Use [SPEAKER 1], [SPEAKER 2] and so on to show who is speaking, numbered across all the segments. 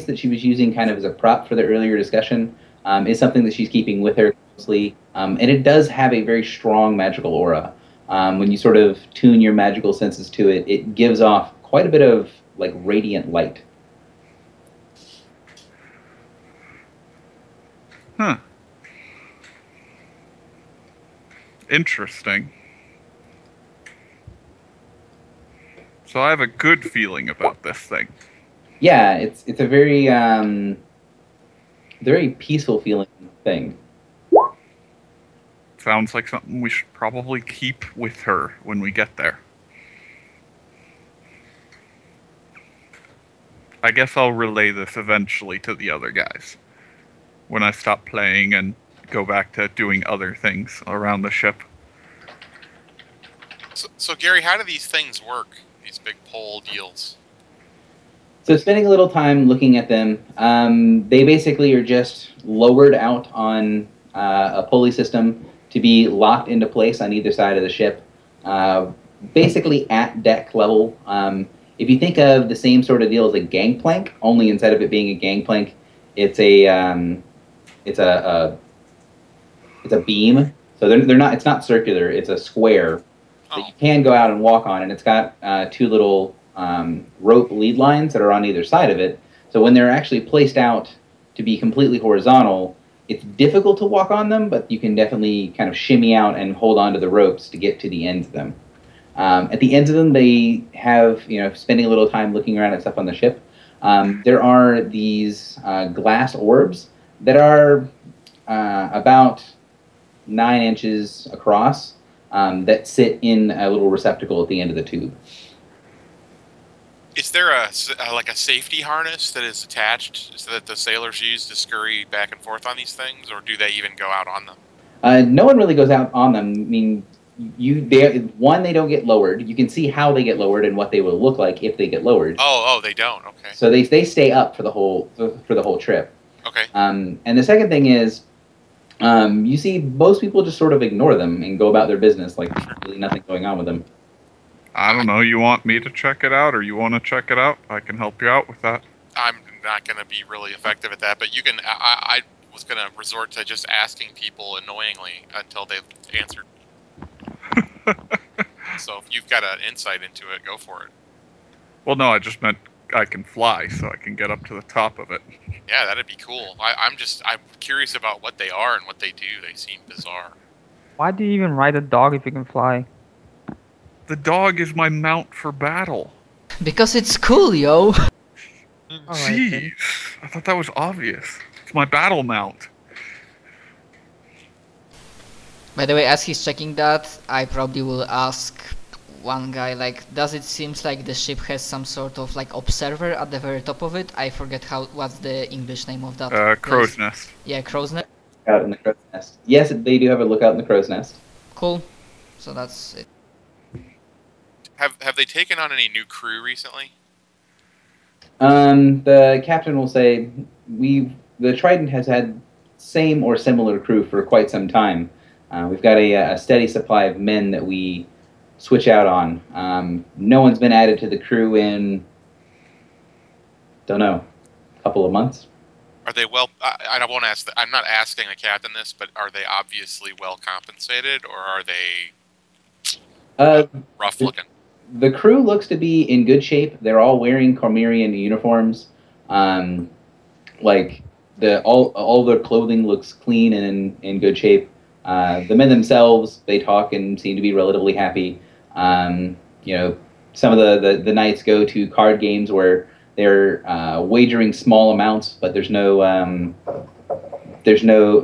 [SPEAKER 1] that she was using kind of as a prop for the earlier discussion is something that she's keeping with her closely. And it does have a very strong magical aura. When you sort of tune your magical senses to it, it gives off quite a bit of like radiant light.
[SPEAKER 2] Huh. Interesting. So I have a good feeling about this thing.
[SPEAKER 1] Yeah, it's a very peaceful feeling thing.
[SPEAKER 2] Sounds like something we should probably keep with her when we get there. I guess I'll relay this eventually to the other guys. When I stop playing and go back to doing other things around the ship.
[SPEAKER 3] So Gary, how do these things work? These big pole deals?
[SPEAKER 1] So spending a little time looking at them, they basically are just lowered out on a pulley system to be locked into place on either side of the ship, basically at deck level. If you think of the same sort of deal as a gangplank, only instead of it being a gangplank, it's a beam. So they're not. It's not circular. It's a square that you can go out and walk on, and it's got two little rope lead lines that are on either side of it. So when they're actually placed out to be completely horizontal, it's difficult to walk on them, but you can definitely kind of shimmy out and hold on to the ropes to get to the ends of them. At the ends of them, they have, spending a little time looking around at stuff on the ship. There are these glass orbs that are about 9 inches across that sit in a little receptacle at the end of the tube.
[SPEAKER 3] Is there a safety harness that is attached so that the sailors use to scurry back and forth on these things, or do they even go out on them?
[SPEAKER 1] No one really goes out on them. I mean, they don't get lowered. You can see how they get lowered and what they will look like if they get lowered.
[SPEAKER 3] Oh, they don't. Okay.
[SPEAKER 1] So they stay up for the whole trip.
[SPEAKER 3] Okay.
[SPEAKER 1] And the second thing is, you see most people just sort of ignore them and go about their business like there's really nothing going on with them.
[SPEAKER 2] I don't know, you want me to check it out, or you want to check it out? I can help you out with that.
[SPEAKER 3] I'm not going to be really effective at that, but you can. I was going to resort to just asking people annoyingly until they've answered. So if you've got an insight into it, go for it.
[SPEAKER 2] Well, no, I just meant I can fly, so I can get up to the top of it.
[SPEAKER 3] Yeah, that'd be cool. I'm curious about what they are and what they do. They seem bizarre.
[SPEAKER 4] Why do you even ride a dog if you can fly?
[SPEAKER 2] The dog is my mount for battle.
[SPEAKER 5] Because it's cool, yo.
[SPEAKER 2] Jeez, I thought that was obvious. It's my battle mount.
[SPEAKER 5] By the way, as he's checking that, I probably will ask one guy, like, does it seems like the ship has some sort of like observer at the very top of it? I forget what's the English name of that.
[SPEAKER 2] Crow's nest.
[SPEAKER 5] Yeah, crow's nest.
[SPEAKER 1] Out in the crow's nest. Yes, they do have a lookout in the crow's nest.
[SPEAKER 5] Cool. So that's it.
[SPEAKER 3] Have they taken on any new crew recently?
[SPEAKER 1] The captain will say the Trident has had same or similar crew for quite some time. We've got a steady supply of men that we switch out on. No one's been added to the crew in, don't know, a couple of months.
[SPEAKER 3] Are they well? I won't ask. I'm not asking the captain this, but are they obviously well compensated, or are they rough looking?
[SPEAKER 1] The crew looks to be in good shape. They're all wearing Cormyrean uniforms. Like all their clothing looks clean and in good shape. The men themselves, they talk and seem to be relatively happy. Some of the nights go to card games where they're wagering small amounts, but there's no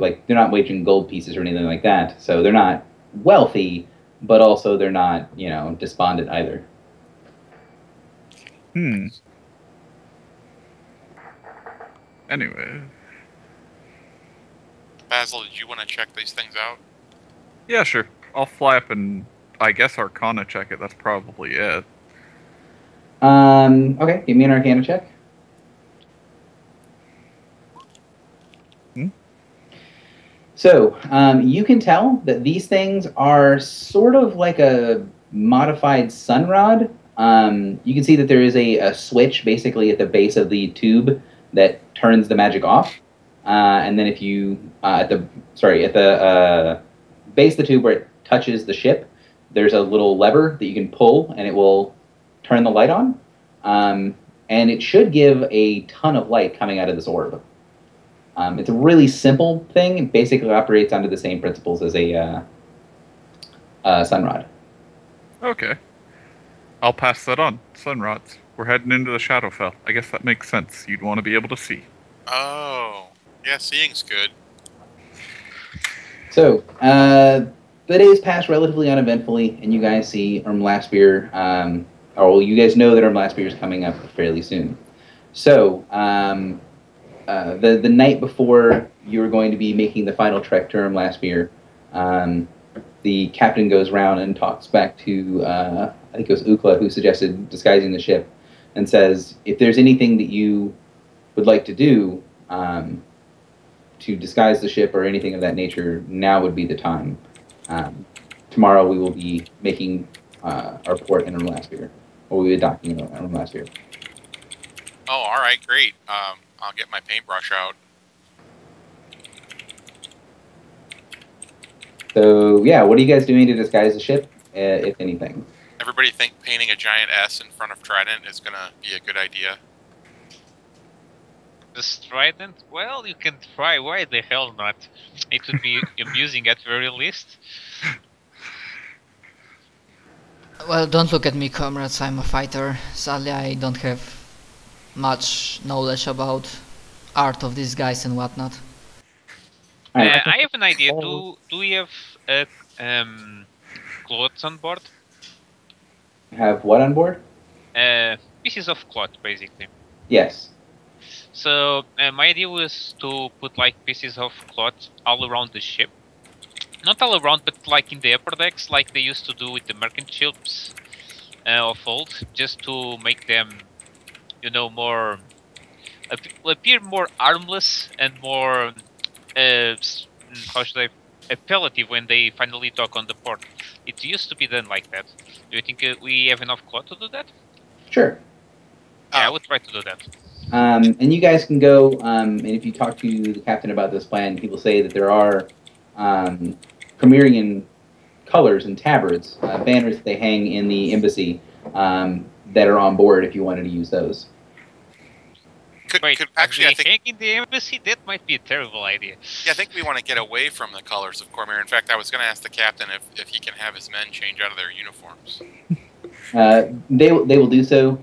[SPEAKER 1] like they're not wagering gold pieces or anything like that. So they're not wealthy, but also they're not despondent either.
[SPEAKER 2] Anyway.
[SPEAKER 3] Basil, did you want to check these things out?
[SPEAKER 2] Yeah, sure. I'll fly up and I guess Arcana check it. That's probably it.
[SPEAKER 1] Okay, give me an Arcana check. So, you can tell that these things are sort of like a modified sunrod. You can see that there is a switch basically at the base of the tube that turns the magic off. And then if you at the base of the tube where it touches the ship, there's a little lever that you can pull, and it will turn the light on. And it should give a ton of light coming out of this orb. It's a really simple thing. It basically operates under the same principles as a sunrod.
[SPEAKER 2] Okay. I'll pass that on. Sunrods. We're heading into the Shadowfell. I guess that makes sense. You'd want to be able to see.
[SPEAKER 3] Oh, yeah, seeing's good.
[SPEAKER 1] So, the days pass relatively uneventfully, and you guys see Laspir, you guys know that Laspir is coming up fairly soon. So, the night before you're going to be making the final trek to Laspir, the captain goes around and talks back to, I think it was Ukla who suggested disguising the ship, and says, if there's anything that you would like to do to disguise the ship or anything of that nature, now would be the time. Tomorrow we will be making our port in Laspir, or we'll be docking in Laspir.
[SPEAKER 3] Oh, all right, great. I'll get my paintbrush out.
[SPEAKER 1] So, yeah, what are you guys doing to disguise the ship, if anything?
[SPEAKER 3] Everybody think painting a giant S in front of Trident is going to be a good idea?
[SPEAKER 6] The Trident? Well, you can try. Why the hell not? It would be amusing at very least.
[SPEAKER 5] Well, don't look at me, comrades. I'm a fighter. Sadly, I don't have much knowledge about art of disguise and whatnot.
[SPEAKER 6] I have an idea. Do we have clothes on board?
[SPEAKER 1] Have what on board?
[SPEAKER 6] Pieces of cloth, basically.
[SPEAKER 1] Yes.
[SPEAKER 6] So my idea was to put like pieces of cloth all around the ship. Not all around, but like in the upper decks, like they used to do with the merchant ships of old, just to make them, you know, more appear more armless and more how should I appellative when they finally dock on the port. It used to be done like that. Do you think we have enough cloth to do that?
[SPEAKER 1] Sure.
[SPEAKER 6] Yeah, I would try to do that.
[SPEAKER 1] And you guys can go, and if you talk to the captain about this plan, he will say that there are Premierian colors and tabards, banners that they hang in the embassy that are on board if you wanted to use those.
[SPEAKER 3] Actually, I think
[SPEAKER 6] hang in the embassy? That might be a terrible idea.
[SPEAKER 3] Yeah, I think we want to get away from the colors of Cormier. In fact, I was going to ask the captain if he can have his men change out of their uniforms.
[SPEAKER 1] They will do so.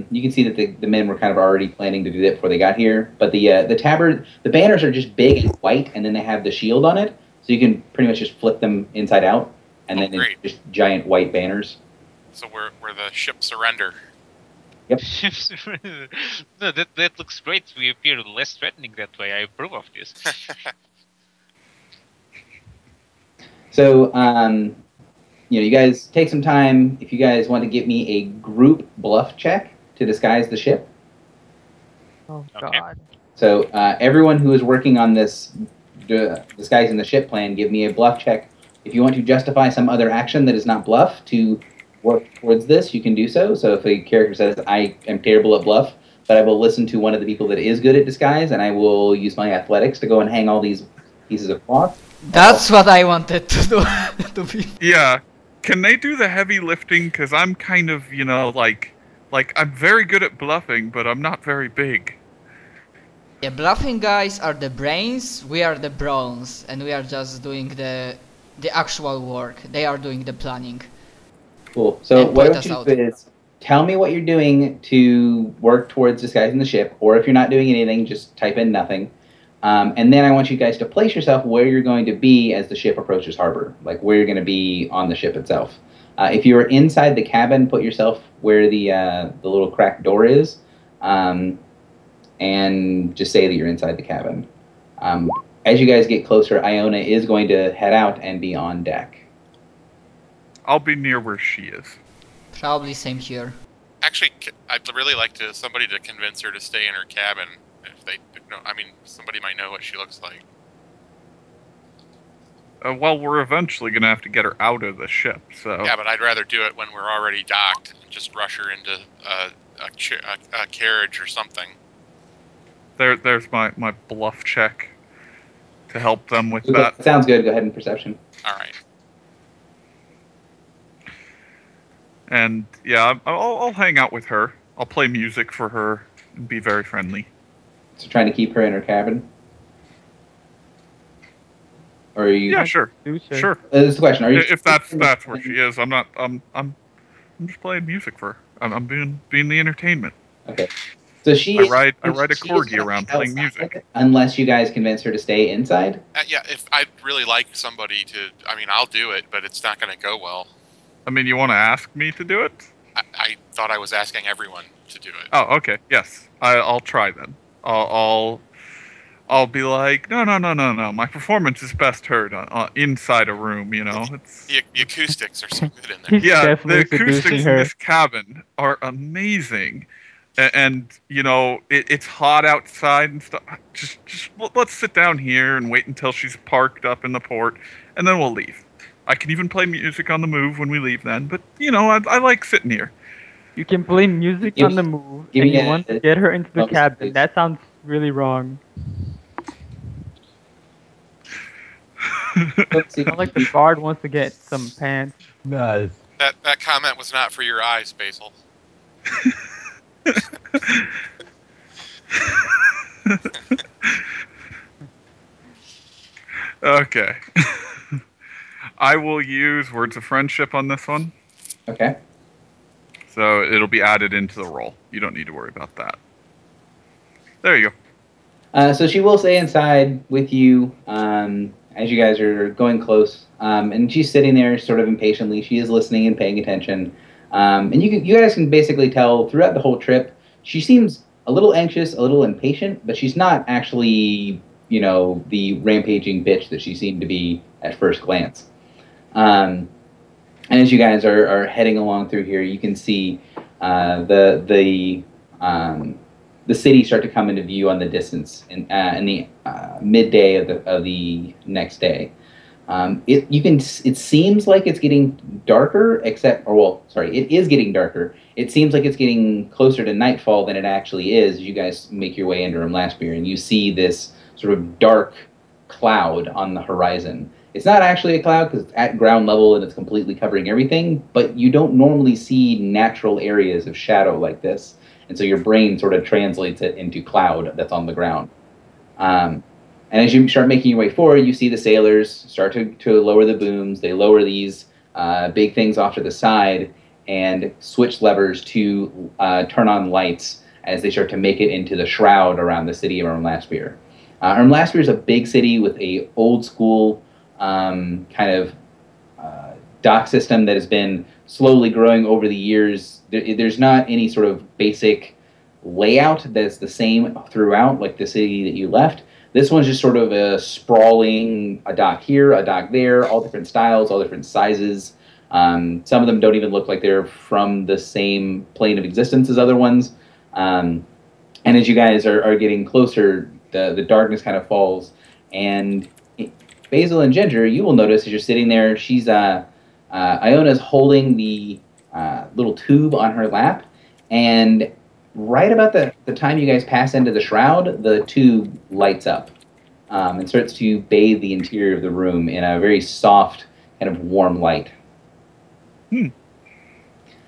[SPEAKER 1] You can see that the men were kind of already planning to do that before they got here. But the tabard, the banners are just big and white, and then they have the shield on it, so you can pretty much just flip them inside out, and then it's just giant white banners.
[SPEAKER 3] So we're the ship surrender.
[SPEAKER 1] Yep.
[SPEAKER 6] No, that looks great. We appear less threatening that way. I approve of this.
[SPEAKER 1] So, you guys take some time. If you guys want to give me a group bluff check to disguise the ship.
[SPEAKER 4] Oh,
[SPEAKER 6] Okay.
[SPEAKER 4] God.
[SPEAKER 1] So, everyone who is working on this disguising the ship plan, give me a bluff check. If you want to justify some other action that is not bluff to work towards this, you can do so. So if a character says, I am terrible at bluff, but I will listen to one of the people that is good at disguise, and I will use my athletics to go and hang all these pieces of cloth.
[SPEAKER 5] That's what I wanted to do. To be.
[SPEAKER 2] Yeah. Can they do the heavy lifting? Because I'm kind of, like I'm very good at bluffing, but I'm not very big.
[SPEAKER 5] Yeah, bluffing guys are the brains, we are the brawns, and we are just doing the actual work. They are doing the planning.
[SPEAKER 1] Cool. So
[SPEAKER 5] And
[SPEAKER 1] what I
[SPEAKER 5] point
[SPEAKER 1] want
[SPEAKER 5] us
[SPEAKER 1] you to do is tell me what you're doing to work towards disguising the ship, or if you're not doing anything, just type in nothing. And then I want you guys to place yourself where you're going to be as the ship approaches harbor, like where you're going to be on the ship itself. If you're inside the cabin, put yourself where the little cracked door is, and just say that you're inside the cabin. As you guys get closer, Iona is going to head out and be on deck.
[SPEAKER 2] I'll be near where she is.
[SPEAKER 5] Probably same here.
[SPEAKER 3] Actually, I'd really like somebody to convince her to stay in her cabin. If they know, I mean, somebody might know what she looks like.
[SPEAKER 2] Well, we're eventually going to have to get her out of the ship, so...
[SPEAKER 3] Yeah, but I'd rather do it when we're already docked and just rush her into a carriage or something.
[SPEAKER 2] there's my bluff check to help them with that.
[SPEAKER 1] Sounds good. Go ahead and perception.
[SPEAKER 3] All right.
[SPEAKER 2] And yeah, I'll hang out with her. I'll play music for her and be very friendly.
[SPEAKER 1] So trying to keep her in her cabin? Or are you...
[SPEAKER 2] Yeah, sure. Sure.
[SPEAKER 1] This is the question. Are you...
[SPEAKER 2] If that's where she is, I'm not. I'm just playing music for her. I'm being the entertainment.
[SPEAKER 1] Okay. So she...
[SPEAKER 2] I ride a corgi around playing music.
[SPEAKER 1] Unless you guys convince her to stay inside?
[SPEAKER 3] Yeah, if I'd really like somebody to... I mean, I'll do it, but it's not going to go well.
[SPEAKER 2] I mean, you want to ask me to do it?
[SPEAKER 3] I thought I was asking everyone to do it.
[SPEAKER 2] Oh, okay. Yes. I'll try then. I'll be like, no. My performance is best heard inside a room. You know, it's
[SPEAKER 3] the acoustics are so good in there.
[SPEAKER 2] Yeah, the acoustics in this cabin are amazing, and you know, it's hot outside and stuff. Just let's sit down here and wait until she's parked up in the port, and then we'll leave. I can even play music on the move when we leave then. But you know, I like sitting here.
[SPEAKER 4] You can play music on the move, and you want to get her into the cabin. That sounds really wrong. Sounds like the guard wants to get some pants.
[SPEAKER 7] Nice.
[SPEAKER 3] That comment was not for your eyes, Basil.
[SPEAKER 2] Okay. I will use words of friendship on this one.
[SPEAKER 1] Okay.
[SPEAKER 2] So it'll be added into the roll. You don't need to worry about that. There you
[SPEAKER 1] go. So she will stay inside with you as you guys are going close. And she's sitting there sort of impatiently. She is listening and paying attention. And you guys can basically tell throughout the whole trip, she seems a little anxious, a little impatient, but she's not actually, you know, the rampaging bitch that she seemed to be at first glance. And as you guys are heading along through here, you can see the city start to come into view on the distance in the midday of the next day. It seems like it's getting darker, it is getting darker. It seems like it's getting closer to nightfall than it actually is. As you guys make your way into Rumlaspir, and you see this sort of dark cloud on the horizon. It's not actually a cloud because it's at ground level and it's completely covering everything, but you don't normally see natural areas of shadow like this. And so your brain sort of translates it into cloud that's on the ground. And as you start making your way forward, you see the sailors start to lower the booms. They lower these big things off to the side and switch levers to turn on lights as they start to make it into the shroud around the city of Rumlaspir. Rumlaspir is a big city with a old school kind of dock system that has been slowly growing over the years. There's not any sort of basic layout that's the same throughout, like the city that you left. This one's just sort of a sprawling, a dock here, a dock there, all different styles, all different sizes. Some of them don't even look like they're from the same plane of existence as other ones. And as you guys are getting closer, the darkness kind of falls. And Basil and Ginger, you will notice as you're sitting there, she's Iona's holding the little tube on her lap, and right about the time you guys pass into the shroud, the tube lights up and starts to bathe the interior of the room in a very soft, kind of warm light.
[SPEAKER 2] I'm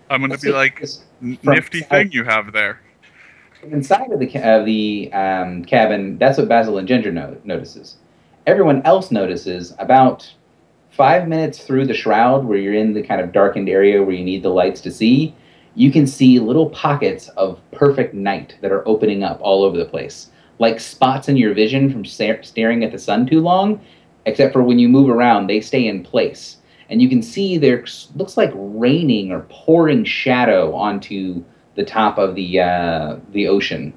[SPEAKER 2] going to be like, nifty thing you have there.
[SPEAKER 1] Inside of the cabin, that's what Basil and Ginger notices. Everyone else notices about 5 minutes through the shroud, where you're in the kind of darkened area where you need the lights to see, you can see little pockets of perfect night that are opening up all over the place. Like spots in your vision from staring at the sun too long, except for when you move around, they stay in place. And you can see there looks like raining or pouring shadow onto the top of the ocean.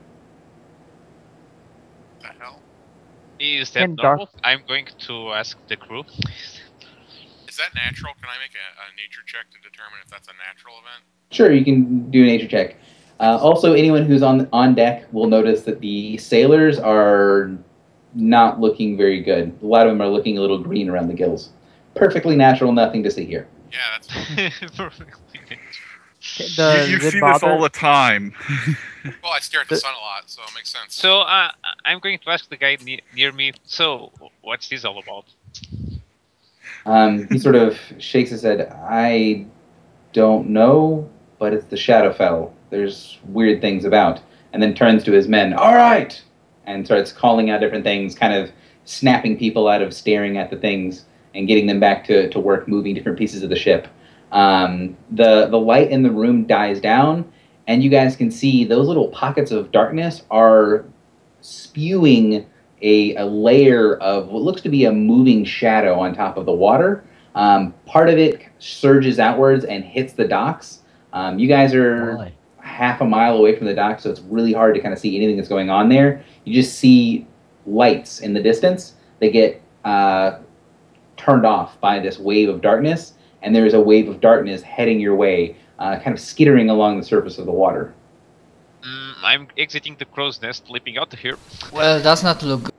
[SPEAKER 3] The hell?
[SPEAKER 6] Is that normal? I'm going to ask the crew.
[SPEAKER 3] Is that natural? Can I make a nature check to determine if that's a natural event?
[SPEAKER 1] Sure, you can do a nature check. Also, anyone who's on deck will notice that the sailors are not looking very good. A lot of them are looking a little green around the gills. Perfectly natural, nothing to see here.
[SPEAKER 3] Yeah, that's
[SPEAKER 6] Perfectly.
[SPEAKER 2] You see this all the time.
[SPEAKER 3] Well, I stare at the sun a lot, so it makes sense.
[SPEAKER 6] So I'm going to ask the guy near me. So what's this all about?
[SPEAKER 1] He sort of shakes his head. I don't know, but it's the Shadowfell. There's weird things about. And then turns to his men. All right! And starts calling out different things, kind of snapping people out of staring at the things and getting them back to work, moving different pieces of the ship. The light in the room dies down, and you guys can see those little pockets of darkness are spewing a layer of what looks to be a moving shadow on top of the water. Part of it surges outwards and hits the docks. You guys are half a mile away from the dock, so it's really hard to kind of see anything that's going on there. You just see lights in the distance. They get turned off by this wave of darkness, and there's a wave of darkness heading your way, kind of skittering along the surface of the water.
[SPEAKER 6] I'm exiting the crow's nest, leaping out of here.
[SPEAKER 5] Well, it does not look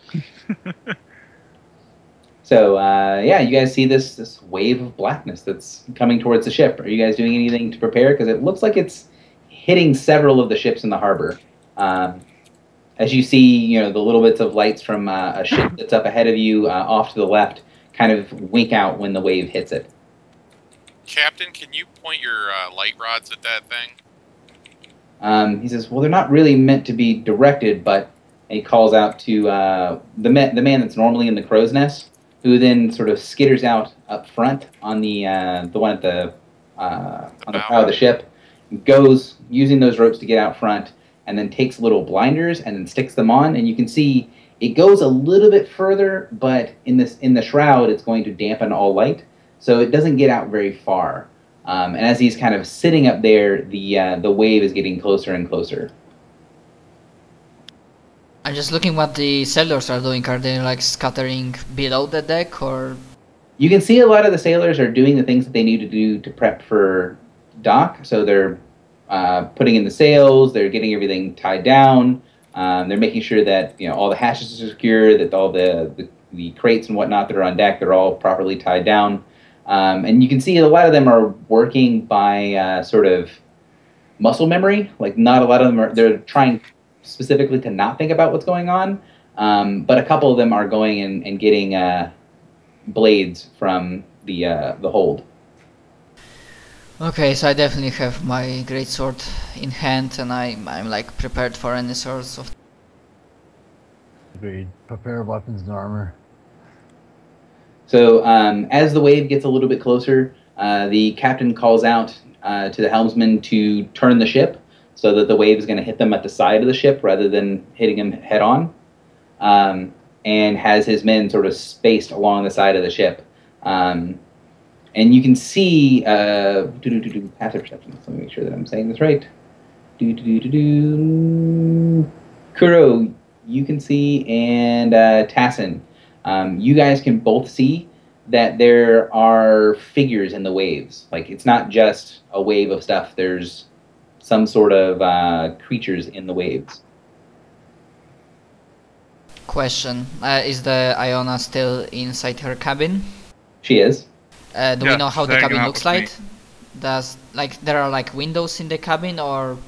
[SPEAKER 5] good.
[SPEAKER 1] So, yeah, you guys see this wave of blackness that's coming towards the ship. Are you guys doing anything to prepare? Because it looks like it's hitting several of the ships in the harbor. As you see, the little bits of lights from a ship that's up ahead of you, off to the left, kind of wink out when the wave hits it.
[SPEAKER 3] Captain, can you point your light rods at that thing?
[SPEAKER 1] He says, well, they're not really meant to be directed, but and he calls out to the man that's normally in the crow's nest, who then sort of skitters out up front on the one at the on the bow of the ship, goes using those ropes to get out front, and then takes little blinders and then sticks them on, and you can see it goes a little bit further, but in the shroud it's going to dampen all light, so it doesn't get out very far. And as he's kind of sitting up there, the wave is getting closer and closer.
[SPEAKER 5] I'm just looking what the sailors are doing. Are they like scattering below the deck, or?
[SPEAKER 1] You can see a lot of the sailors are doing the things that they need to do to prep for dock. So they're putting in the sails, they're getting everything tied down, they're making sure that all the hatches are secure, that all the crates and whatnot that are on deck, they're all properly tied down. And you can see a lot of them are working by sort of muscle memory. Like not a lot of them they're trying specifically to not think about what's going on. But a couple of them are going and getting blades from the hold.
[SPEAKER 5] Okay, so I definitely have my greatsword in hand, and I'm like prepared for any sorts of.
[SPEAKER 7] Agreed. Prepare weapons and armor.
[SPEAKER 1] So as the wave gets a little bit closer, the captain calls out to the helmsman to turn the ship so that the wave is going to hit them at the side of the ship rather than hitting them head on, and has his men sort of spaced along the side of the ship. And you can see passive perception. Let me make sure that I'm saying this right. Kuro, you can see, and Tassin. You guys can both see that there are figures in the waves. Like, it's not just a wave of stuff. There's some sort of creatures in the waves.
[SPEAKER 5] Question. Is the Iona still inside her cabin?
[SPEAKER 1] She is.
[SPEAKER 5] Do we know how the cabin looks like? There are like windows in the cabin, or?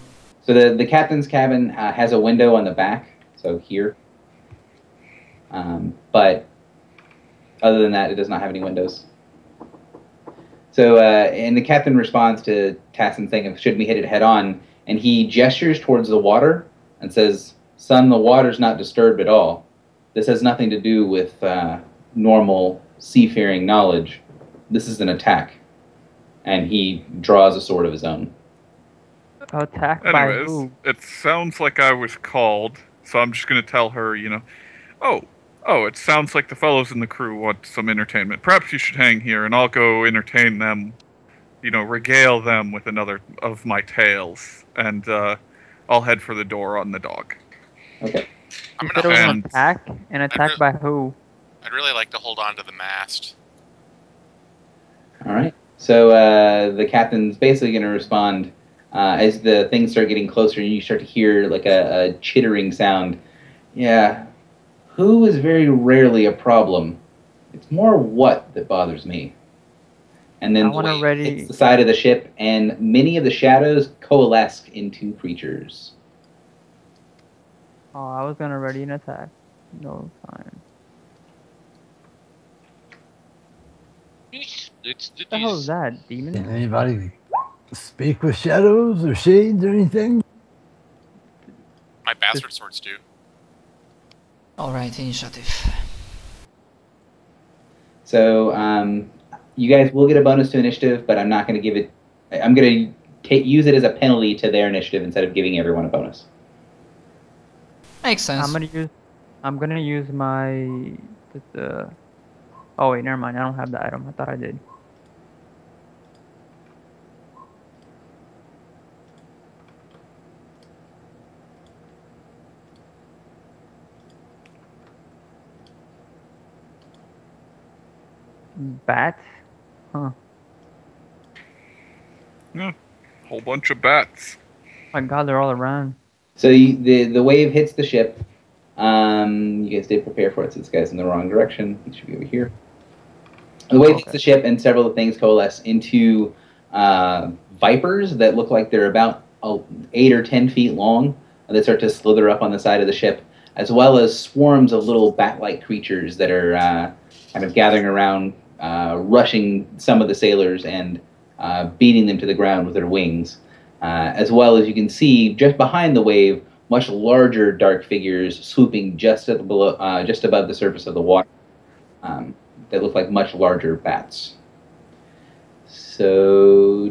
[SPEAKER 1] So the captain's cabin has a window on the back, so here. But other than that, it does not have any windows. So, and the captain responds to Tassin's thing of, should we hit it head on? And he gestures towards the water and says, son, the water's not disturbed at all. This has nothing to do with normal seafaring knowledge. This is an attack. And he draws a sword of his own.
[SPEAKER 4] Attack by who?
[SPEAKER 2] It sounds like I was called, so I'm just going to tell her, oh, it sounds like the fellows in the crew want some entertainment. Perhaps you should hang here, and I'll go entertain them, regale them with another of my tales, and I'll head for the door on the dog.
[SPEAKER 1] Okay.
[SPEAKER 4] You said it was an attack? An attack by who?
[SPEAKER 3] I'd really like to hold on to the mast.
[SPEAKER 1] All right. So the captain's basically going to respond as the things start getting closer, and you start to hear like a chittering sound. Yeah. Who is very rarely a problem. It's more what that bothers me. and then the wave hits the side of the ship, and many of the shadows coalesce into creatures.
[SPEAKER 4] Oh, I was gonna ready an attack. No time.
[SPEAKER 6] What
[SPEAKER 4] the hell is that, demon?
[SPEAKER 7] Can anybody speak with shadows or shades or anything?
[SPEAKER 3] My bastard swords do.
[SPEAKER 5] Alright, initiative.
[SPEAKER 1] So, you guys will get a bonus to initiative, but I'm not going to give it... I'm going to use it as a penalty to their initiative instead of giving everyone a bonus.
[SPEAKER 5] Makes sense.
[SPEAKER 4] I'm gonna use my... Oh wait, never mind. I don't have the item. I thought I did. Bats? Huh.
[SPEAKER 2] Yeah, whole bunch of bats.
[SPEAKER 4] My god, they're all around.
[SPEAKER 1] So the wave hits the ship. You guys did prepare for it, so this guy's in the wrong direction. He should be over here. The wave hits the ship, and several things coalesce into vipers that look like they're about 8 or 10 feet long. They start to slither up on the side of the ship, as well as swarms of little bat-like creatures that are kind of gathering around, rushing some of the sailors and beating them to the ground with their wings. As well as you can see, just behind the wave, much larger dark figures swooping just above the surface of the water that look like much larger bats. So,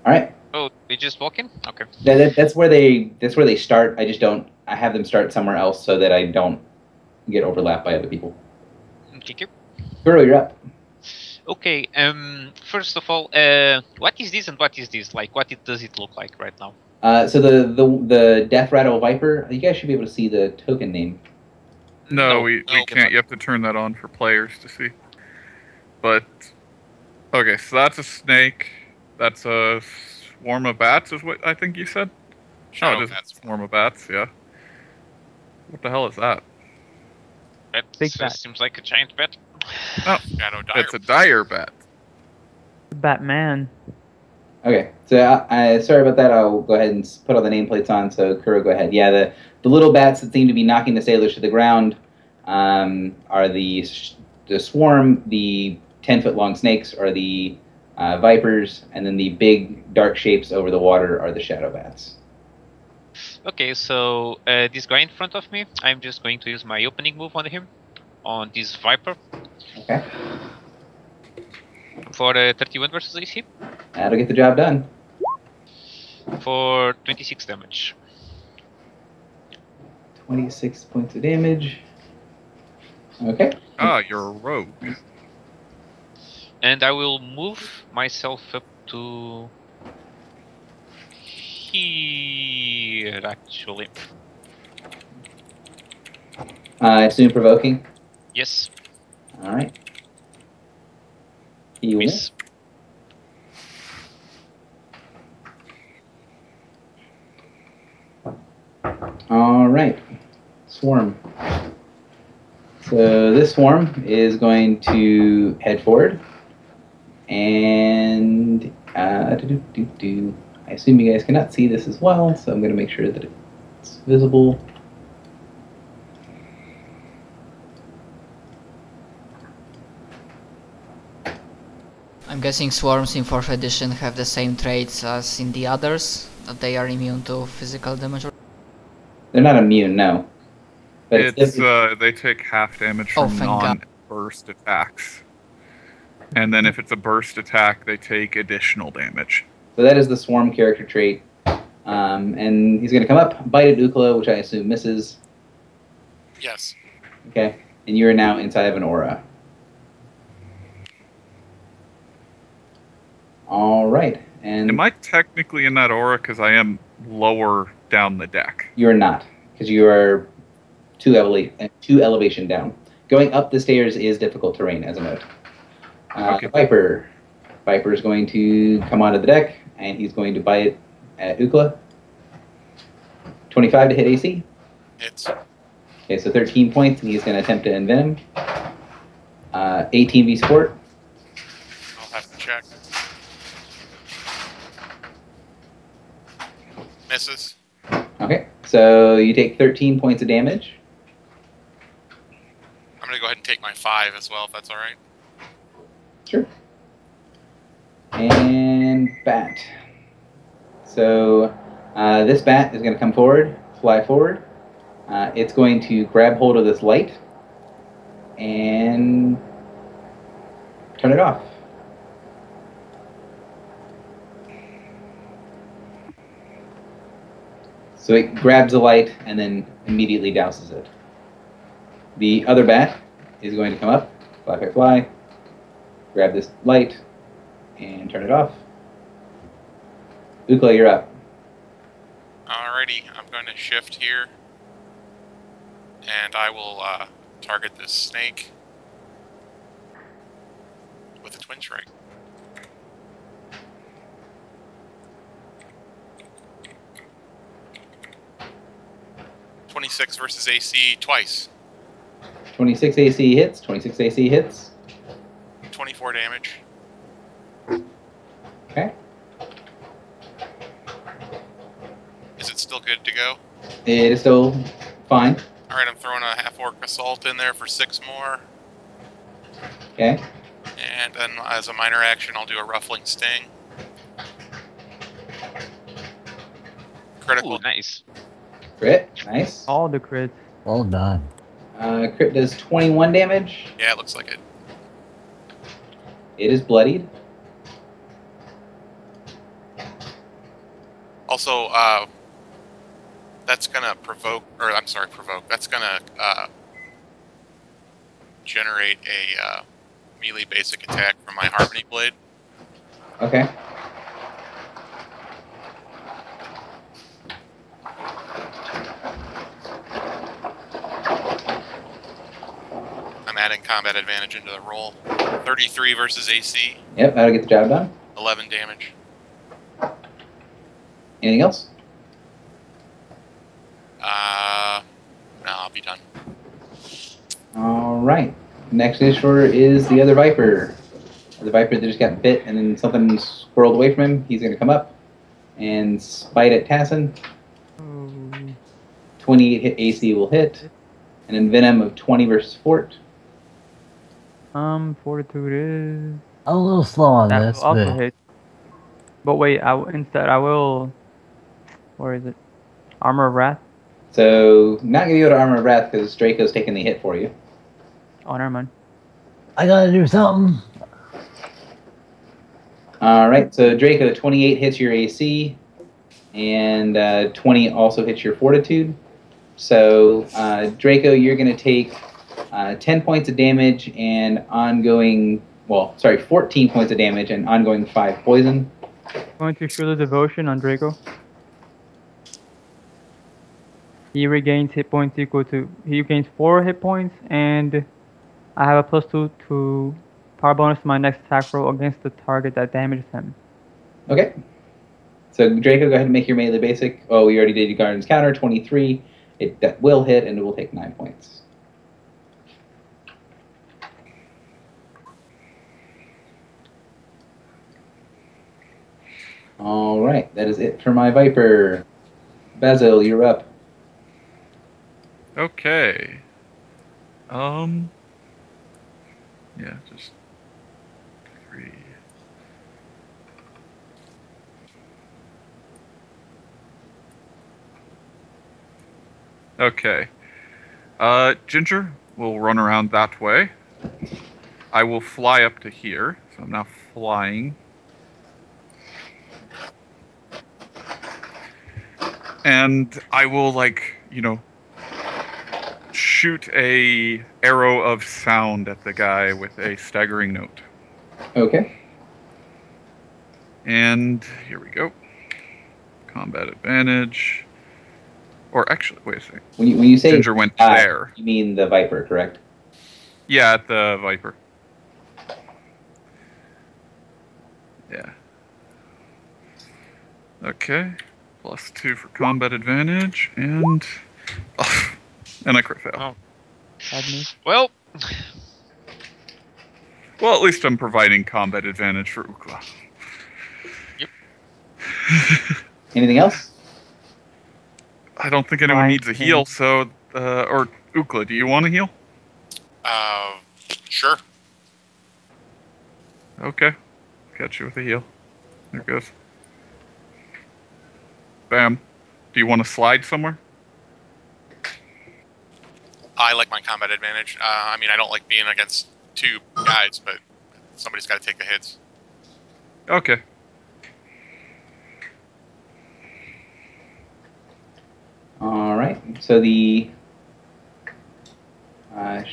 [SPEAKER 1] all right.
[SPEAKER 6] Oh, they just walk in? Okay.
[SPEAKER 1] That's where they start. I have them start somewhere else so that I don't get overlapped by other people.
[SPEAKER 6] Thank you.
[SPEAKER 1] Kuro, you're up.
[SPEAKER 6] Okay, first of all, what is this and what is this? Like, does it look like right now?
[SPEAKER 1] So the Death Rattle Viper, you guys should be able to see the token name.
[SPEAKER 2] No, we can't. You have to turn that on for players to see. But, okay, so that's a snake. That's a swarm of bats is what I think you said?
[SPEAKER 3] Shadow
[SPEAKER 2] it is
[SPEAKER 3] bats.
[SPEAKER 2] a swarm of bats, yeah. What the hell is that?
[SPEAKER 6] That
[SPEAKER 4] Big bat.
[SPEAKER 6] seems like a giant bat.
[SPEAKER 2] Oh,
[SPEAKER 3] Shadow dire.
[SPEAKER 2] it's a dire bat.
[SPEAKER 4] Batman.
[SPEAKER 1] Okay, so sorry about that. I'll go ahead and put all the nameplates on. So Kuro, go ahead. Yeah, the little bats that seem to be knocking the sailors to the ground are the swarm. The 10-foot long snakes are the vipers, and then the big dark shapes over the water are the shadow bats.
[SPEAKER 6] Okay, so this guy in front of me, I'm just going to use my opening move on him, on this viper.
[SPEAKER 1] Okay.
[SPEAKER 6] For 31 versus AC.
[SPEAKER 1] That'll get the job done.
[SPEAKER 6] For 26 damage.
[SPEAKER 1] 26 points of damage. Okay.
[SPEAKER 2] Ah, you're a rogue.
[SPEAKER 6] And I will move myself up to here, actually.
[SPEAKER 1] I assume provoking.
[SPEAKER 6] Yes.
[SPEAKER 1] All right. You win.
[SPEAKER 6] Miss.
[SPEAKER 1] All right. Swarm. So this swarm is going to head forward, and I assume you guys cannot see this as well, so I'm going to make sure that it's visible.
[SPEAKER 5] I'm guessing swarms in 4th edition have the same traits as in the others, that they are immune to physical damage.
[SPEAKER 1] They're not immune, no. But
[SPEAKER 2] they take half damage
[SPEAKER 5] Oh,
[SPEAKER 2] from
[SPEAKER 5] thank God.
[SPEAKER 2] non-burst attacks. And then if it's a burst attack, they take additional damage.
[SPEAKER 1] So that is the swarm character trait. And he's going to come up, bite at Ukla, which I assume misses.
[SPEAKER 3] Yes.
[SPEAKER 1] Okay. And you are now inside of an aura. All right. And
[SPEAKER 2] Am I technically in that aura because I am lower down the deck?
[SPEAKER 1] you're not, because you are two elevation down. Going up the stairs is difficult terrain, as a note.
[SPEAKER 2] Okay.
[SPEAKER 1] Viper. Viper is going to come onto the deck, and he's going to bite at Ukla. 25 to hit AC.
[SPEAKER 3] It's
[SPEAKER 1] Okay, so 13 points, and he's going to attempt to envenom. 18 v sport.
[SPEAKER 3] I'll have to check. Misses.
[SPEAKER 1] Okay, so you take 13 points of damage.
[SPEAKER 3] I'm going to go ahead and take my 5 as well, if that's all right.
[SPEAKER 1] Sure. And bat. So this bat is going to come forward, fly forward. It's going to grab hold of this light and turn it off. So it grabs the light and then immediately douses it. The other bat is going to come up, fly, grab this light, and turn it off. Ukla, you're up.
[SPEAKER 3] Alrighty, I'm going to shift here. And I will target this snake with a twin strike. .26 versus AC twice.
[SPEAKER 1] 26 AC hits, 26 AC hits.
[SPEAKER 3] 24 damage.
[SPEAKER 1] Okay.
[SPEAKER 3] Is it still good to go?
[SPEAKER 1] It is still fine.
[SPEAKER 3] Alright, I'm throwing a half-orc assault in there for 6 more.
[SPEAKER 1] Okay.
[SPEAKER 3] And then as a minor action, I'll do a ruffling sting. Critical.
[SPEAKER 6] Ooh, nice.
[SPEAKER 1] Crit, nice.
[SPEAKER 4] All the crits.
[SPEAKER 7] Well done.
[SPEAKER 1] Crit does 21 damage.
[SPEAKER 3] Yeah, it looks like it.
[SPEAKER 1] It is bloodied.
[SPEAKER 3] Also, that's gonna provoke, that's gonna generate a melee basic attack from my Harmony Blade.
[SPEAKER 1] Okay.
[SPEAKER 3] I'm adding combat advantage into the roll. 33 versus AC.
[SPEAKER 1] Yep, that'll get the job done.
[SPEAKER 3] 11 damage.
[SPEAKER 1] Anything else?
[SPEAKER 3] No, I'll be done.
[SPEAKER 1] All right. Next issuer is the other Viper. The Viper that just got bit and then something squirreled away from him. He's going to come up and spite at Tassin. 28 hit AC will hit. And then Venom of 20 versus Fort.
[SPEAKER 4] Fortitude is...
[SPEAKER 7] I'm a little slow on
[SPEAKER 4] That
[SPEAKER 7] this,
[SPEAKER 4] will also
[SPEAKER 7] but
[SPEAKER 4] hit. But wait, instead I will... Where is it? Armor of Wrath?
[SPEAKER 1] So, not going to go to Armor of Wrath because Draco's taking the hit for you.
[SPEAKER 4] Oh, never mind.
[SPEAKER 7] I gotta do something.
[SPEAKER 1] Alright, so Draco, 28 hits your AC. And 20 also hits your Fortitude. So, Draco, you're going to take 10 points of damage and ongoing... 14 points of damage and ongoing 5 poison.
[SPEAKER 4] Going to Show the Devotion on Draco. He regains hit points equal to... He gains 4 hit points, and I have a +2 to power bonus to my next attack roll against the target that damages him.
[SPEAKER 1] Okay. So Draco, go ahead and make your melee basic. Oh, we already did your Guardian's Counter, 23. That will hit, and it will take 9 points. All right, that is it for my Viper. Basil, you're up.
[SPEAKER 2] Okay. Yeah, just 3. Okay. Ginger will run around that way. I will fly up to here, so I'm now flying. And I will, shoot a arrow of sound at the guy with a staggering note.
[SPEAKER 1] Okay.
[SPEAKER 2] And here we go. Combat advantage. Or actually, wait a second.
[SPEAKER 1] When you say
[SPEAKER 2] Ginger went there.
[SPEAKER 1] You mean the Viper, correct?
[SPEAKER 2] Yeah, at the Viper. Yeah. Okay. +2 for combat advantage, and... And I crit fail.
[SPEAKER 6] Oh.
[SPEAKER 4] Admin.
[SPEAKER 6] Well,
[SPEAKER 2] Well, at least I'm providing combat advantage for Ukla.
[SPEAKER 1] Anything else?
[SPEAKER 2] I don't think anyone
[SPEAKER 4] Fine.
[SPEAKER 2] needs a heal, so... or Ukla, do you want a heal?
[SPEAKER 3] Sure.
[SPEAKER 2] Okay. Catch you with a heal. There it goes. Bam. Do you want to slide somewhere?
[SPEAKER 3] I like my combat advantage. I mean, I don't like being against two guys, but somebody's got to take the hits.
[SPEAKER 2] Okay.
[SPEAKER 1] All right. So the other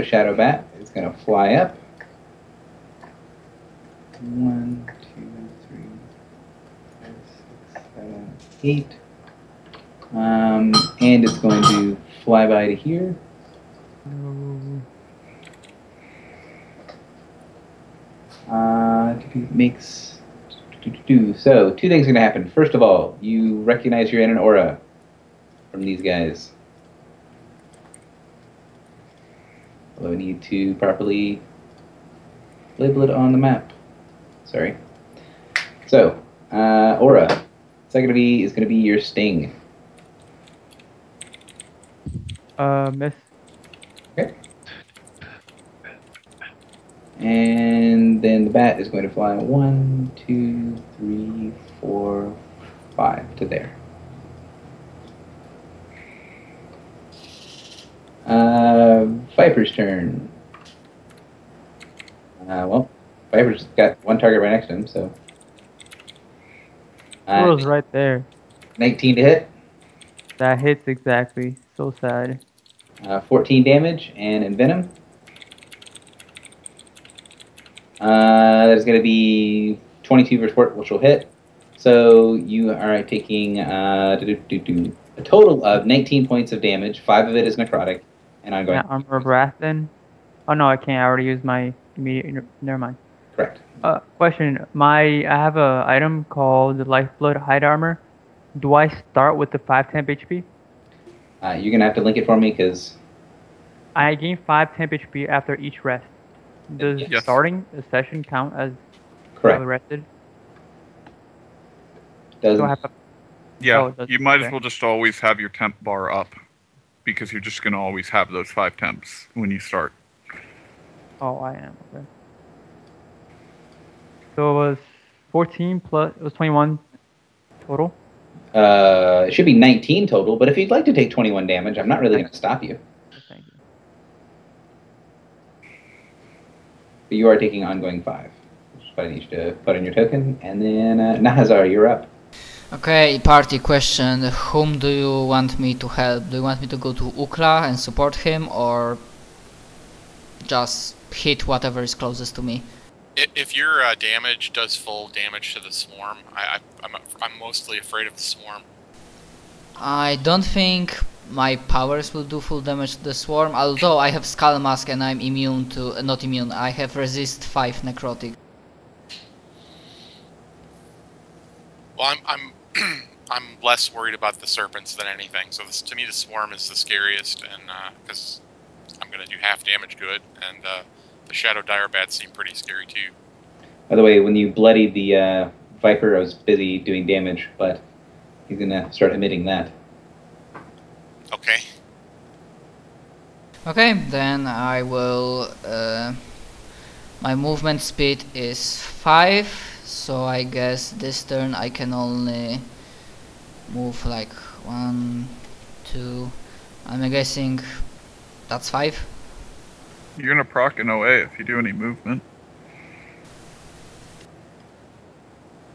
[SPEAKER 1] shadow bat is going to fly up. 1, 2, 3, 4, 6, 7, 8. And it's going to fly by to here. Makes. So, two things are going to happen. First of all, you recognize you're in an aura from these guys. Although I need to properly label it on the map. Sorry. So, aura. Second is going to be your sting.
[SPEAKER 4] Miss.
[SPEAKER 1] Okay. And then the bat is going to fly 1, 2, 3, 4, 5 to there. Viper's turn. Well, Viper's got one target right next to him, so.
[SPEAKER 4] Squirrel's right there.
[SPEAKER 1] 19 to hit.
[SPEAKER 4] That hits exactly. So sad.
[SPEAKER 1] 14 damage and envenom. That is going to be 22 versus 4, which will hit. So you are taking a total of 19 points of damage. 5 of it is necrotic, and I'm going.
[SPEAKER 4] Armor of Wrath then? Oh no, I can't. I already used my immediate. Never mind.
[SPEAKER 1] Correct.
[SPEAKER 4] Question. I have a item called the Lifeblood Hide Armor. Do I start with the 5 temp HP?
[SPEAKER 1] You're going to have to link it for me because
[SPEAKER 4] I gain 5 temp HP after each rest. Does
[SPEAKER 2] Yes.
[SPEAKER 4] starting a session count as
[SPEAKER 1] correct.
[SPEAKER 4] rested?
[SPEAKER 1] Doesn't.
[SPEAKER 4] Do I have to,
[SPEAKER 2] Yeah,
[SPEAKER 4] Oh, it does-
[SPEAKER 2] you might as
[SPEAKER 4] okay.
[SPEAKER 2] well just always have your temp bar up. Because you're just going to always have those 5 temps when you start.
[SPEAKER 4] Oh, I am. Okay. So it was 14 plus. It was 21 total.
[SPEAKER 1] It should be 19 total, but if you'd like to take 21 damage, I'm not really going to stop you.
[SPEAKER 4] Thank you.
[SPEAKER 1] But you are taking ongoing 5. Which is what I need you to put on your token. And then Nahazar, you're up.
[SPEAKER 5] Okay, party question. Whom do you want me to help? Do you want me to go to Ukla and support him, or just hit whatever is closest to me?
[SPEAKER 3] If your damage does full damage to the swarm, I'm mostly afraid of the swarm.
[SPEAKER 5] I don't think my powers will do full damage to the swarm, although I have Skull Mask and I'm immune to... not immune, I have resist 5 necrotic.
[SPEAKER 3] Well, I'm less worried about the serpents than anything. So to me, the swarm is the scariest, and because I'm gonna do half damage to it, and the shadow dire bats seem pretty scary too.
[SPEAKER 1] By the way, when you bloodied the Viper, I was busy doing damage, but he's going to start emitting that.
[SPEAKER 3] Okay.
[SPEAKER 5] Okay, then I will... my movement speed is 5, so I guess this turn I can only move like 1, 2... I'm guessing that's 5.
[SPEAKER 2] You're going to proc an OA if you do any movement.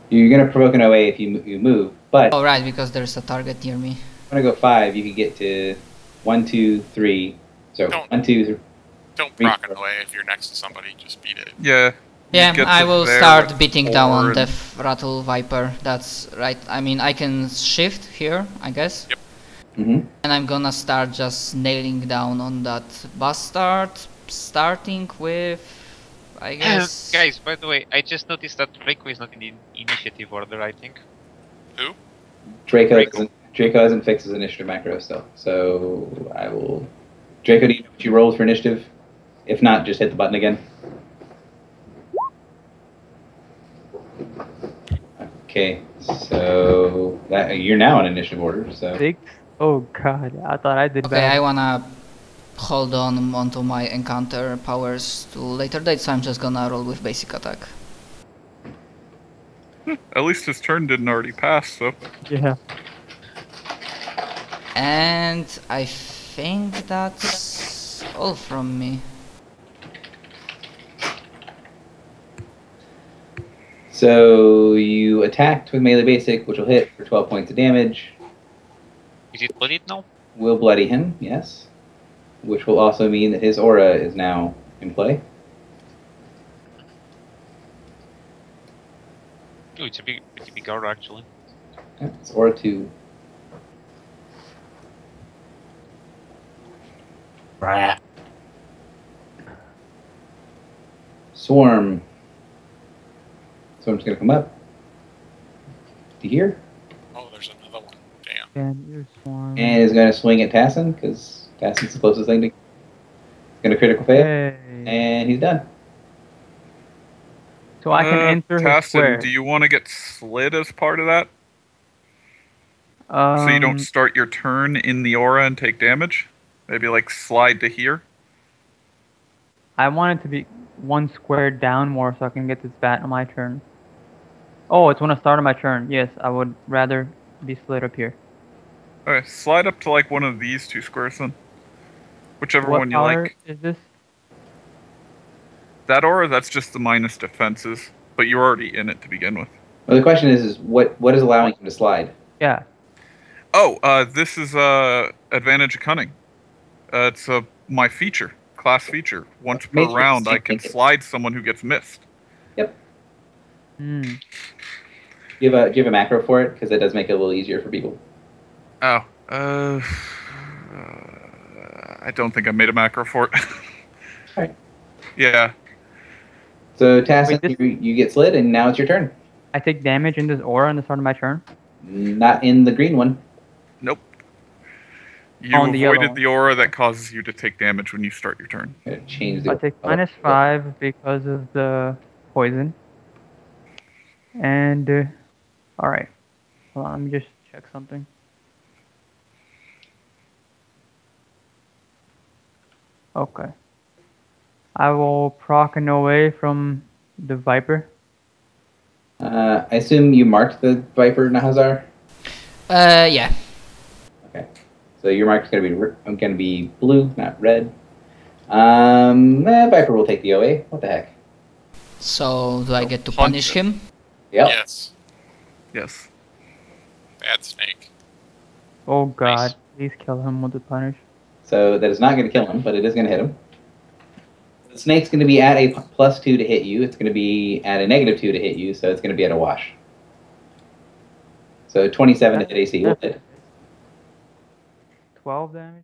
[SPEAKER 1] You're going to provoke an OA if you move, but
[SPEAKER 5] Oh right, because there's a target near me.
[SPEAKER 1] I'm going to go 5. You can get to 1, 2, 3. So
[SPEAKER 3] Don't-
[SPEAKER 1] 1, 2, 3.
[SPEAKER 3] Don't proc it away if you're next to somebody. Just beat it.
[SPEAKER 2] Yeah. you
[SPEAKER 5] Yeah,
[SPEAKER 2] get
[SPEAKER 5] I
[SPEAKER 2] to
[SPEAKER 5] will
[SPEAKER 2] there
[SPEAKER 5] start
[SPEAKER 2] with
[SPEAKER 5] beating
[SPEAKER 2] 4
[SPEAKER 5] down on
[SPEAKER 2] and-
[SPEAKER 5] Death Rattle Viper. That's right. I mean, I can shift here, I guess.
[SPEAKER 3] Yep.
[SPEAKER 1] Mm-hmm.
[SPEAKER 5] And I'm gonna start just nailing down on that bastard. Starting with, I guess.
[SPEAKER 6] Guys, by the way, I just noticed that Draco is not in the initiative order, I think.
[SPEAKER 3] Who?
[SPEAKER 1] Draco
[SPEAKER 6] Draco.
[SPEAKER 1] Draco hasn't fixed his initiative macro still, so I will. Draco, do you know what you rolled for initiative? If not, just hit the button again. Okay, so you're now in initiative order. So
[SPEAKER 4] 6? Oh god, I thought I did
[SPEAKER 5] Okay,
[SPEAKER 4] bad.
[SPEAKER 5] I wanna hold on onto my encounter powers to later date, so I'm just gonna roll with basic attack.
[SPEAKER 2] At least his turn didn't already pass, so.
[SPEAKER 4] Yeah.
[SPEAKER 5] And I think that's all from me.
[SPEAKER 1] So you attacked with melee basic, which will hit for 12 points of damage.
[SPEAKER 6] Is it bloodied now?
[SPEAKER 1] Will bloody him, yes. Which will also mean that his aura is now in play.
[SPEAKER 6] Oh, it's a pretty big aura actually.
[SPEAKER 1] Yeah, it's aura 2. Swarm. Swarm's gonna come up to here
[SPEAKER 3] Oh, there's another one. Damn.
[SPEAKER 4] Can you swarm?
[SPEAKER 1] and is gonna swing at Tassin because Tassin's the closest thing to. Gonna critical fail,
[SPEAKER 4] Hey.
[SPEAKER 1] and he's done.
[SPEAKER 4] So I can enter his
[SPEAKER 2] Tassin,
[SPEAKER 4] square.
[SPEAKER 2] do you want to get slid as part of that? So you don't start your turn in the aura and take damage? Maybe like slide to here?
[SPEAKER 4] I want it to be one square down more so I can get this bat on my turn. Oh, it's when I start on my turn. Yes, I would rather be slid up here.
[SPEAKER 2] Okay, slide up to like one of these 2 squares then. Whichever
[SPEAKER 4] What
[SPEAKER 2] one you
[SPEAKER 4] power
[SPEAKER 2] like.
[SPEAKER 4] is this?
[SPEAKER 2] That aura, that's just the minus defenses, but you're already in it to begin with.
[SPEAKER 1] Well, the question is what is allowing him to slide?
[SPEAKER 4] Yeah.
[SPEAKER 2] Oh, this is advantage of cunning. It's my feature, class feature. Once per
[SPEAKER 1] Matrix
[SPEAKER 2] round, I
[SPEAKER 1] can't
[SPEAKER 2] can
[SPEAKER 1] take it.
[SPEAKER 2] slide someone who gets missed.
[SPEAKER 1] Yep.
[SPEAKER 4] Hmm.
[SPEAKER 1] Do you have a macro for it? Because it does make it a little easier for people.
[SPEAKER 2] Oh, I don't think I made a macro for it.
[SPEAKER 1] Alright.
[SPEAKER 2] Yeah.
[SPEAKER 1] So Tassin,
[SPEAKER 4] Wait,
[SPEAKER 1] you get slid, and now it's your turn.
[SPEAKER 4] I take damage in this aura on the start of my turn.
[SPEAKER 1] Not in the green one.
[SPEAKER 2] Nope. You
[SPEAKER 4] On the yellow
[SPEAKER 2] avoided
[SPEAKER 4] one.
[SPEAKER 2] the aura that causes you to take damage when you start your turn.
[SPEAKER 1] I'm gonna change
[SPEAKER 4] I
[SPEAKER 1] the.
[SPEAKER 4] take -5 because of the poison. And alright. Hold on, let me just check something. Okay. I will proc an away from the Viper.
[SPEAKER 1] I assume you marked the Viper, Nahazar?
[SPEAKER 5] Yeah.
[SPEAKER 1] Okay. So your mark's gonna be blue, not red. Viper will take the OA. What the heck?
[SPEAKER 5] So do I get to
[SPEAKER 2] punch
[SPEAKER 5] punish him?
[SPEAKER 1] Yep.
[SPEAKER 3] Yes.
[SPEAKER 2] Yes.
[SPEAKER 3] Bad snake.
[SPEAKER 4] Oh god,
[SPEAKER 6] Nice.
[SPEAKER 4] please kill him with the punish.
[SPEAKER 1] So that is not going to kill him, but it is going to hit him. The snake's going to be at a +2 to hit you. It's going to be at a -2 to hit you, so it's going to be at a wash. So 27 to hit AC will hit.
[SPEAKER 4] 12 damage?